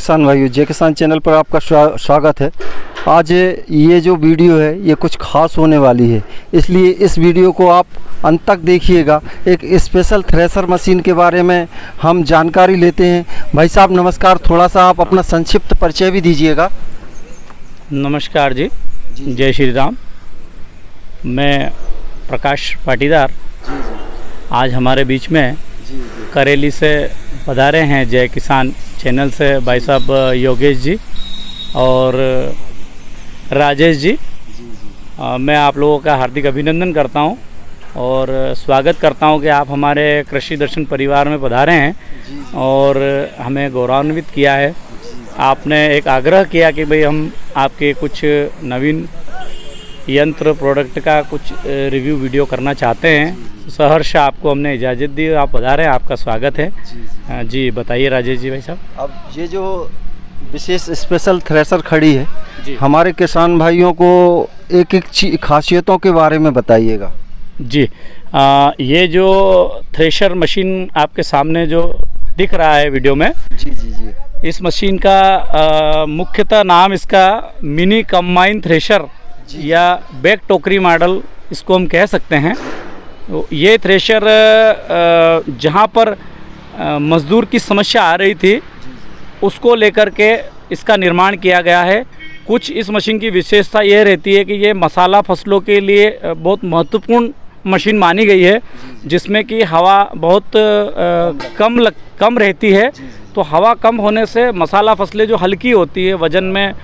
किसान भाइयों, जय किसान चैनल पर आपका स्वागत है। आज ये जो वीडियो है ये कुछ खास होने वाली है, इसलिए इस वीडियो को आप अंत तक देखिएगा। एक स्पेशल थ्रेशर मशीन के बारे में हम जानकारी लेते हैं। भाई साहब नमस्कार, थोड़ा सा आप अपना संक्षिप्त परिचय भी दीजिएगा। नमस्कार जी, जय श्री राम। मैं प्रकाश पाटीदार आज हमारे बीच में करेली से पधारे हैं। जय किसान चैनल से भाई साहब योगेश जी और राजेश जी, मैं आप लोगों का हार्दिक अभिनंदन करता हूं और स्वागत करता हूं कि आप हमारे कृषि दर्शन परिवार में पधारे हैं और हमें गौरवान्वित किया है। आपने एक आग्रह किया कि भाई हम आपके कुछ नवीन यंत्र प्रोडक्ट का कुछ रिव्यू वीडियो करना चाहते हैं। सहर्ष आपको हमने इजाज़त दी, आप पधारे, आपका स्वागत है। जी बताइए राजेश जी भाई साहब। अब ये जो विशेष स्पेशल थ्रेशर खड़ी है, हमारे किसान भाइयों को एक एक खासियतों के बारे में बताइएगा। जी ये जो थ्रेशर मशीन आपके सामने जो दिख रहा है वीडियो में, जी इस मशीन का मुख्यतः नाम इसका मिनी कंबाइन थ्रेशर या बैक टोकरी मॉडल इसको हम कह सकते हैं। तो ये थ्रेशर जहाँ पर मज़दूर की समस्या आ रही थी उसको लेकर के इसका निर्माण किया गया है। कुछ इस मशीन की विशेषता यह रहती है कि ये मसाला फसलों के लिए बहुत महत्वपूर्ण मशीन मानी गई है, जिसमें कि हवा बहुत कम रहती है। तो हवा कम होने से मसाला फसलें जो हल्की होती है, वज़न में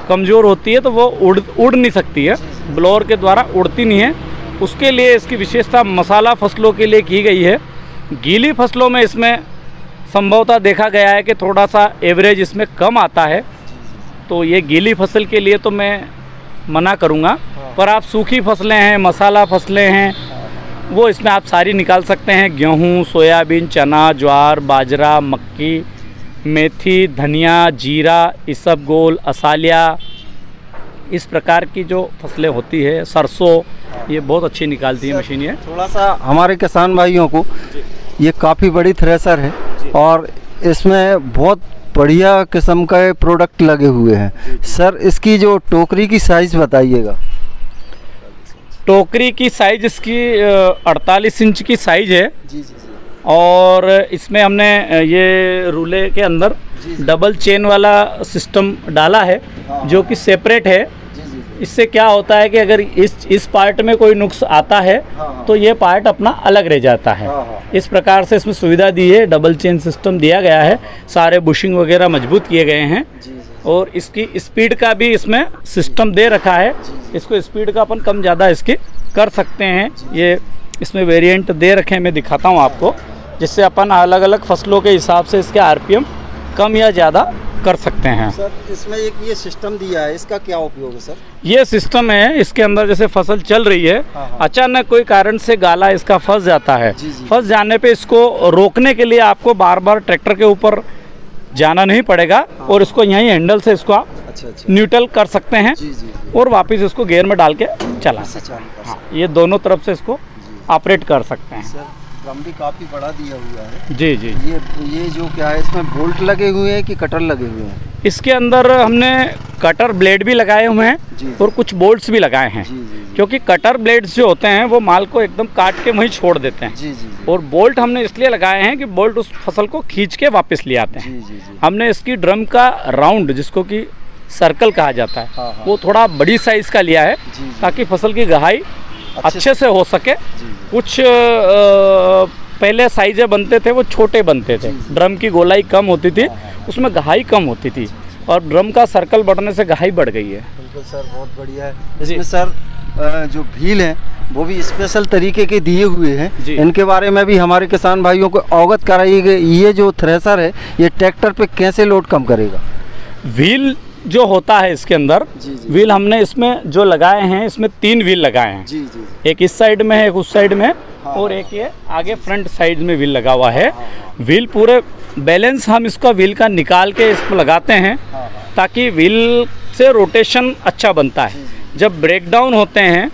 कमज़ोर होती है, तो वो उड़ नहीं सकती है, ब्लोअर के द्वारा उड़ती नहीं है। उसके लिए इसकी विशेषता मसाला फसलों के लिए की गई है। गीली फसलों में इसमें संभवतः देखा गया है कि थोड़ा सा एवरेज इसमें कम आता है, तो ये गीली फसल के लिए तो मैं मना करूँगा। पर आप सूखी फसलें हैं, मसाला फसलें हैं, वो इसमें आप सारी निकाल सकते हैं। गेहूँ, सोयाबीन, चना, ज्वार, बाजरा, मक्की, मेथी, धनिया, जीरा, इसबगोल, असालिया, इस प्रकार की जो फसलें होती है, सरसों, ये बहुत अच्छी निकालती है मशीन। ये थोड़ा सा हमारे किसान भाइयों को, ये काफ़ी बड़ी थ्रेशर है और इसमें बहुत बढ़िया किस्म के प्रोडक्ट लगे हुए हैं। सर इसकी जो टोकरी की साइज़ बताइएगा। टोकरी की साइज़ इसकी 48 इंच की साइज़ है। और इसमें हमने ये रूले के अंदर डबल चेन वाला सिस्टम डाला है, जो कि सेपरेट है। इससे क्या होता है कि अगर इस पार्ट में कोई नुक्स आता है तो ये पार्ट अपना अलग रह जाता है। इस प्रकार से इसमें सुविधा दी है, डबल चेन सिस्टम दिया गया है, सारे बुशिंग वगैरह मजबूत किए गए हैं और इसकी स्पीड का भी इसमें सिस्टम दे रखा है। इसको स्पीड का अपन कम ज़्यादा इसकी कर सकते हैं। ये इसमें वेरिएंट दे रखे हैं, मैं दिखाता हूँ आपको, जिससे अपन अलग अलग फसलों के हिसाब से इसके आरपीएम कम या ज़्यादा कर सकते हैं। सर इसमें एक ये सिस्टम दिया है, इसका क्या उपयोग है सर? ये सिस्टम है, इसके अंदर जैसे फसल चल रही है, अचानक कोई कारण से गाला इसका फंस जाता है। फंस जाने पे इसको रोकने के लिए आपको बार बार ट्रैक्टर के ऊपर जाना नहीं पड़ेगा और इसको यहीं हैंडल से इसको आप न्यूट्रल कर सकते हैं और वापस इसको गियर में डाल के चला। ये दोनों तरफ से इसको ऑपरेट कर सकते हैं। ड्रम भी काफ़ी बड़ा दिया हुआ है। जी ये जो क्या है, इसमें बोल्ट लगे हुए हैं कि कटर लगे हुए हैं? इसके अंदर हमने कटर ब्लेड भी लगाए हुए हैं और कुछ बोल्ट्स भी लगाए हैं। क्योंकि कटर ब्लेड्स जो होते हैं वो माल को एकदम काट के वहीं छोड़ देते हैं। और बोल्ट हमने इसलिए लगाए हैं कि बोल्ट उस फसल को खींच के वापस ले आते हैं। हमने इसकी ड्रम का राउंड, जिसको कि सर्कल कहा जाता है, वो थोड़ा बड़ी साइज़ का लिया है ताकि फसल की गहाई अच्छे से हो सके। कुछ पहले साइज़ें बनते थे वो छोटे बनते थे, ड्रम की गोलाई कम होती थी, उसमें गहाई कम होती थी, और ड्रम का सर्कल बढ़ने से गहाई बढ़ गई है। बिल्कुल सर, बहुत बढ़िया है। इसमें सर जो व्हील हैं वो भी स्पेशल तरीके के दिए हुए हैं, इनके बारे में भी हमारे किसान भाइयों को अवगत कराइएगा। ये जो थ्रेशर है ये ट्रैक्टर पे कैसे लोड कम करेगा? व्हील जो होता है इसके अंदर, व्हील हमने इसमें जो लगाए हैं, इसमें 3 व्हील लगाए हैं। एक इस साइड में है, एक उस साइड में, और एक ये आगे फ्रंट साइड में व्हील लगा हुआ है। व्हील पूरे बैलेंस हम इसका व्हील का निकाल के इस पर लगाते हैं ताकि व्हील से रोटेशन अच्छा बनता है। जब ब्रेकडाउन होते हैं,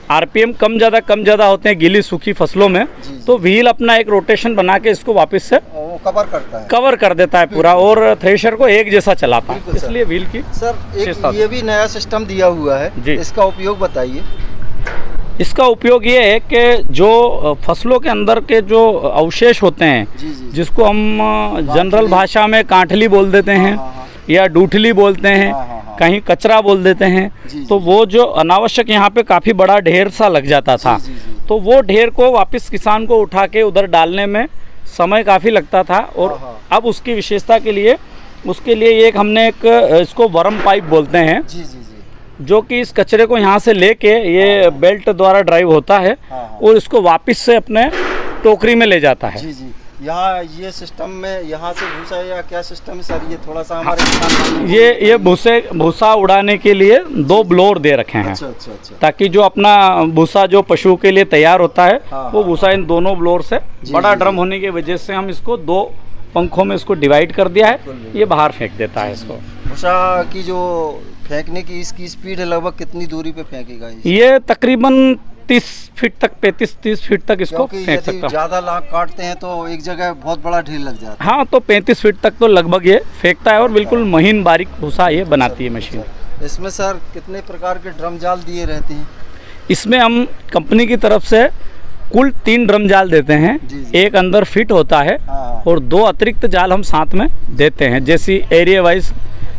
आरपीएम कम ज़्यादा होते हैं गीली सूखी फसलों में, तो व्हील अपना एक रोटेशन बना के इसको वापस से कवर करता है, कवर कर देता है पूरा और थ्रेशर को एक जैसा चलाता है, बिल्कुल सर। इसलिए व्हील की सर एक विशेषता ये भी नया सिस्टम दिया हुआ है जी। इसका उपयोग बताइए। इसका उपयोग ये है कि जो फसलों के अंदर के जो अवशेष होते हैं, जी जी जिसको हम जनरल भाषा में कांठली बोल देते हैं हाँ, हाँ, या डूठली बोलते हैं, हाँ, हाँ, हाँ। कहीं कचरा बोल देते हैं, जी, तो जी, वो जो अनावश्यक यहाँ पे काफ़ी बड़ा ढेर सा लग जाता था, जी, जी। तो वो ढेर को वापस किसान को उठा के उधर डालने में समय काफ़ी लगता था। और हाँ, अब उसकी विशेषता के लिए उसके लिए एक हमने एक इसको वर्म पाइप बोलते हैं, जी जी जी जो कि इस कचरे को यहाँ से लेके ये बेल्ट द्वारा ड्राइव होता है हाँ। और इसको वापस से अपने टोकरी में ले जाता है। जी जी। यहाँ ये सिस्टम में यहाँ से भूसा या क्या सिस्टम है सर, ये थोड़ा सा हमारे किसान भाइयों को ये भूसा उड़ाने के लिए 2 ब्लोअर दे रखे हैं, अच्छा अच्छा अच्छा ताकि जो अपना भूसा जो पशुओं के लिए तैयार होता है हाँ, वो भूसा इन दोनों ब्लोअर से, जी, बड़ा जी, ड्रम जी। होने की वजह से हम इसको 2 पंखों में इसको डिवाइड कर दिया है, बिल्कुल। ये बाहर फेंक देता है इसको। भूसा की जो फेंकने की इसकी स्पीड है लगभग कितनी दूरी पे फेंकेगा ये तकरीबन 30 फीट तक 35-30 फीट तक इसको क्योंकि फेंक यदि सकता हूँ। ज़्यादा लाख काटते हैं तो एक जगह बहुत बड़ा ढेर लग जाता है। हाँ, तो 35 फीट तक तो लगभग ये फेंकता है और बिल्कुल महीन बारीक भूसा ये बनाती है मशीन। इसमें सर कितने प्रकार के ड्रम जाल दिए रहते हैं? इसमें हम कंपनी की तरफ से कुल 3 ड्रम जाल देते हैं, जी, जी। एक अंदर फिट होता है हाँ। और 2 अतिरिक्त जाल हम साथ में देते हैं, जैसी एरिया वाइज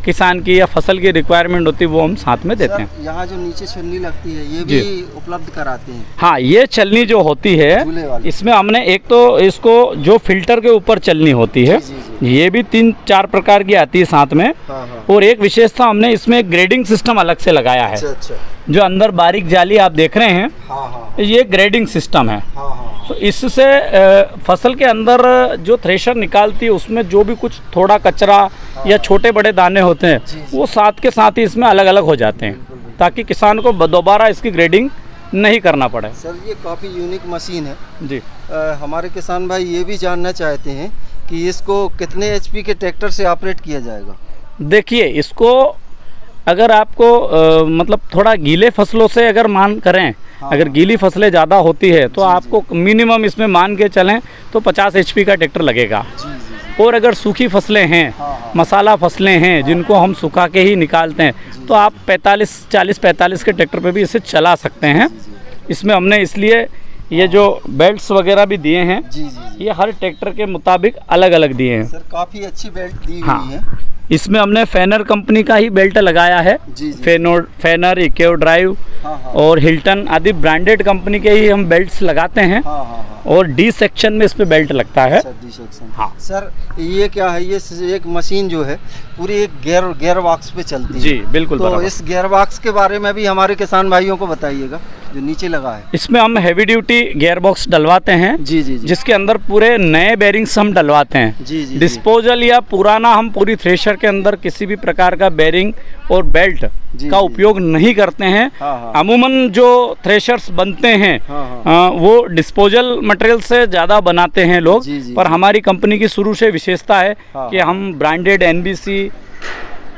किसान की या फसल की रिक्वायरमेंट होती है वो हम साथ में देते हैं। सर यहाँ जो नीचे छन्नी लगती है ये जी। भी उपलब्ध कराते हैं? हाँ, ये चलनी जो होती झूले है वाली। इसमें हमने एक तो इसको जो फिल्टर के ऊपर चलनी होती है, जी, जी, ये भी 3-4 प्रकार की आती है साथ में। हाँ हाँ। और एक विशेषता हमने इसमें ग्रेडिंग सिस्टम अलग से लगाया है, अच्छा अच्छा। जो अंदर बारीक जाली आप देख रहे हैं, हाँ हाँ ये ग्रेडिंग सिस्टम है। हाँ हाँ। तो इससे फसल के अंदर जो थ्रेशर निकालती है उसमें जो भी कुछ थोड़ा कचरा या छोटे बड़े दाने होते हैं जी, जी। वो साथ के साथ ही इसमें अलग अलग हो जाते हैं, ताकि किसान को दोबारा इसकी ग्रेडिंग नहीं करना पड़े। सर ये काफ़ी यूनिक मशीन है। जी, हमारे किसान भाई ये भी जानना चाहते हैं कि इसको कितने HP के ट्रैक्टर से ऑपरेट किया जाएगा? देखिए इसको अगर आपको मतलब थोड़ा गीले फसलों से अगर मान करें, हाँ। अगर गीली फसलें ज़्यादा होती है तो जी, आपको मिनिमम इसमें मान के चलें तो 50 HP का ट्रैक्टर लगेगा। जी जी। और अगर सूखी फसलें हैं, हाँ, हाँ। मसाला फसलें हैं जिनको हम सुखा के ही निकालते हैं, तो आप 40-45 के ट्रैक्टर पे भी इसे चला सकते हैं। इसमें हमने इसलिए ये जो बेल्ट्स वगैरह भी दिए हैं, जी जी जी। ये हर ट्रैक्टर के मुताबिक अलग अलग दिए हैं। सर काफ़ी अच्छी बेल्ट दी हाँ। हुई है। इसमें हमने फेनर कंपनी का ही बेल्ट लगाया है, जी जी। फेनर, इकेओ ड्राइव हाँ हाँ और हिल्टन आदि ब्रांडेड कंपनी के ही हम बेल्ट्स लगाते हैं। हाँ हाँ हाँ। और डी सेक्शन में इस पे बेल्ट लगता है। Sir D section. हाँ। सर ये क्या है, ये एक मशीन जो है पूरी एक गियर बॉक्स पे चलती है। जी बिल्कुल तो बराबर। इस गियर बॉक्स के बारे में भी हमारे किसान भाइयों को बताइएगा जो नीचे लगा है। इसमें हम हैवी ड्यूटी गियर बॉक्स डलवाते हैं, जी जी जी। जिसके अंदर पूरे नए बेरिंग्स हम डलवाते हैं। जी जी। डिस्पोजल या पुराना हम पूरी थ्रेशर के अंदर किसी भी प्रकार का बेरिंग और बेल्ट जी, का जी। उपयोग नहीं करते हैं। हाँ, हाँ। अमूमन जो थ्रेशर्स बनते हैं हाँ, वो डिस्पोजल मटेरियल से ज़्यादा बनाते हैं लोग। जी, जी, पर जी। हमारी कंपनी की शुरू से विशेषता है हाँ, कि हाँ। हम ब्रांडेड NBC,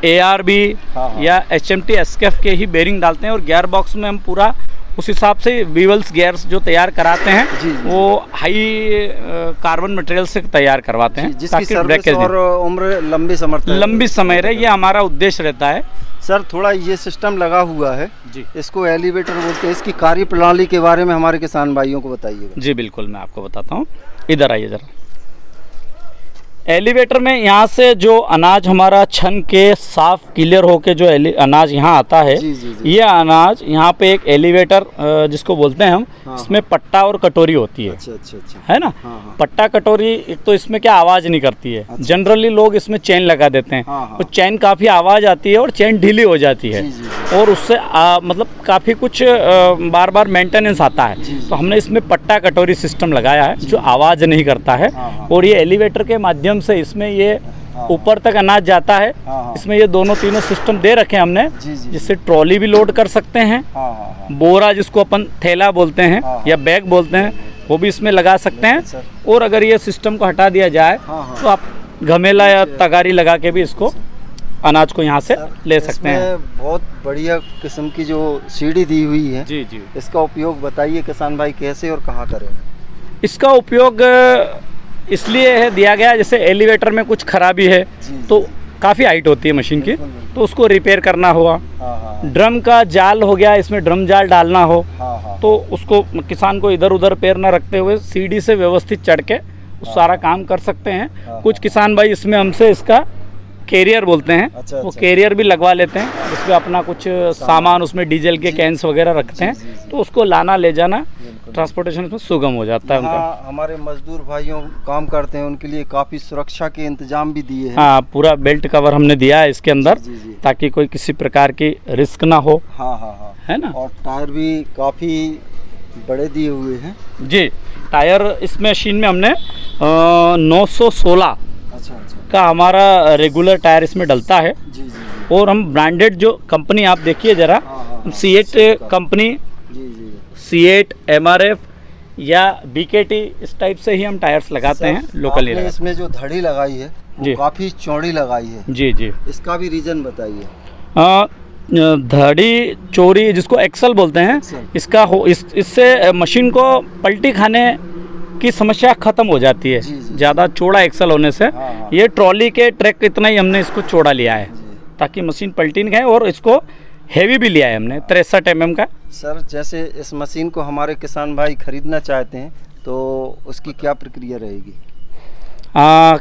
ARB हाँ, हाँ। या HMT SKF के ही बेरिंग डालते हैं और गियर बॉक्स में हम पूरा उस हिसाब से वीवल्स गियर्स जो तैयार कराते हैं जी, जी। वो हाई कार्बन मटेरियल से तैयार करवाते हैं, जिसकी सर्विस ब्रेकेज और उम्र लंबी समय लंबी समय रहे, ये हमारा उद्देश्य रहता है। सर थोड़ा ये सिस्टम लगा हुआ है, जी इसको एलिवेटर बोलते हैं, इसकी कार्य प्रणाली के बारे में हमारे किसान भाइयों को बताइएगा। जी बिल्कुल, मैं आपको बताता हूँ। इधर आइए ज़रा। एलिवेटर में यहाँ से जो अनाज हमारा छन के साफ क्लियर होके जो अनाज यहाँ आता है, जी, जी, जी। ये अनाज यहाँ पे एक एलिवेटर जिसको बोलते हैं हम, हाँ, इसमें पट्टा और कटोरी होती है। अच्छा अच्छा अच्छा। है ना। हाँ, हाँ। पट्टा कटोरी एक तो इसमें क्या आवाज़ नहीं करती है, अच्छा। जनरली लोग इसमें चेन लगा देते हैं। हाँ, हाँ। तो चेन काफ़ी आवाज़ आती है और चेन ढीली हो जाती है, जी, जी, जी। और उससे मतलब काफ़ी कुछ बार बार मेंटेनेंस आता है। जी, जी। तो हमने इसमें पट्टा कटोरी सिस्टम लगाया है जो आवाज़ नहीं करता है। हाँ, हाँ। और ये एलिवेटर के माध्यम से इसमें ये ऊपर तक अनाज जाता है। हाँ, हाँ। इसमें ये दोनों तीनों सिस्टम दे रखे हैं हमने, जी, जी, जिससे ट्रॉली भी लोड कर सकते हैं, हाँ हाँ हाँ। बोरा जिसको अपन थैला बोलते हैं हाँ, हाँ। या बैग बोलते हैं वो भी इसमें लगा सकते हैं। सर। और अगर ये सिस्टम को हटा दिया जाए हाँ, हाँ। तो आप घमेला या तगारी लगा के भी इसको अनाज को यहाँ से ले सकते हैं। इसमें बहुत बढ़िया किस्म की जो सीढ़ी दी हुई है, जी जी। इसका उपयोग बताइए किसान भाई कैसे और कहाँ करेंगे। इसका उपयोग इसलिए है दिया गया, जैसे एलिवेटर में कुछ खराबी है तो काफ़ी हाइट होती है मशीन की, तो उसको रिपेयर करना हुआ। ड्रम का जाल हो गया, इसमें ड्रम जाल डालना हो तो उसको किसान को इधर उधर पैर न रखते हुए सीढ़ी से व्यवस्थित चढ़ के सारा काम कर सकते हैं। कुछ किसान भाई इसमें हमसे इसका कैरियर बोलते हैं, वो कैरियर भी लगवा लेते हैं, जिसमें अपना कुछ सामान उसमें डीजल के कैंस वगैरह रखते हैं, तो उसको लाना ले जाना ट्रांसपोर्टेशन में सुगम हो जाता है उनका। हमारे मजदूर भाइयों काम करते हैं, उनके लिए काफ़ी सुरक्षा के इंतजाम भी दिए हैं। हाँ, पूरा बेल्ट कवर हमने दिया है इसके अंदर, ताकि कोई किसी प्रकार की रिस्क ना हो। हाँ, है ना। और टायर भी काफ़ी बड़े दिए हुए हैं। जी, टायर इस मशीन में हमने 916 का हमारा रेगुलर टायर इसमें डलता है। और हम ब्रांडेड जो कंपनी आप देखिए ज़रा, सीएट कंपनी, सीएट, एमआरएफ या बीकेटी, इस टाइप से ही हम टायर्स लगाते हैं लोकली। इसमें जो धड़ी लगाई है वो काफ़ी चौड़ी लगाई है। जी, इसका भी रीज़न बताइए। धड़ी चोरी जिसको एक्सल बोलते हैं, इसका इससे मशीन को पलटी खाने की समस्या खत्म हो जाती है। ज़्यादा चौड़ा एक्सल होने से ये ट्रॉली के ट्रैक इतना ही हमने इसको चौड़ा लिया है ताकि मशीन पलटी नहीं खाए, और इसको हैवी भी लिया है हमने 63 mm का। सर, जैसे इस मशीन को हमारे किसान भाई खरीदना चाहते हैं तो उसकी क्या प्रक्रिया रहेगी?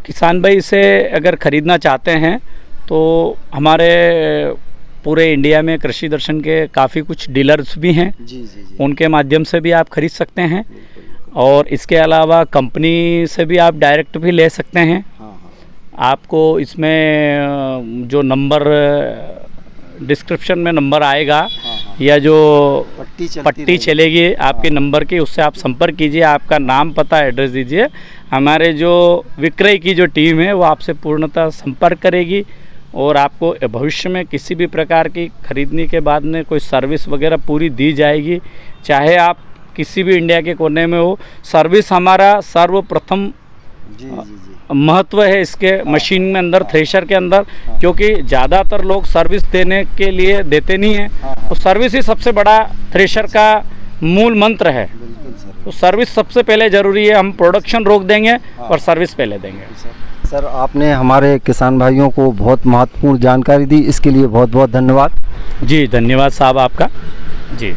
किसान भाई इसे अगर ख़रीदना चाहते हैं तो हमारे पूरे इंडिया में कृषि दर्शन के काफ़ी कुछ डीलर्स भी हैं। उनके माध्यम से भी आप खरीद सकते हैं, और इसके अलावा कंपनी से भी आप डायरेक्ट भी ले सकते हैं। आपको इसमें जो नंबर डिस्क्रिप्शन में नंबर आएगा, या जो पट्टी चलेगी आपके नंबर की, उससे आप संपर्क कीजिए, आपका नाम, पता, एड्रेस दीजिए। हमारे जो विक्रय की जो टीम है वो आपसे पूर्णतः संपर्क करेगी, और आपको भविष्य में किसी भी प्रकार की खरीदने के बाद में कोई सर्विस वगैरह पूरी दी जाएगी। चाहे आप किसी भी इंडिया के कोने में हो, सर्विस हमारा सर्वप्रथम महत्व है इसके मशीन में अंदर, थ्रेशर के अंदर, क्योंकि ज़्यादातर लोग सर्विस देने के लिए देते नहीं हैं, तो सर्विस ही सबसे बड़ा थ्रेशर का मूल मंत्र है। तो सर्विस सबसे पहले ज़रूरी है। हम प्रोडक्शन रोक देंगे और सर्विस पहले देंगे। सर, आपने हमारे किसान भाइयों को बहुत महत्वपूर्ण जानकारी दी, इसके लिए बहुत बहुत धन्यवाद। जी, धन्यवाद साहब आपका। जी।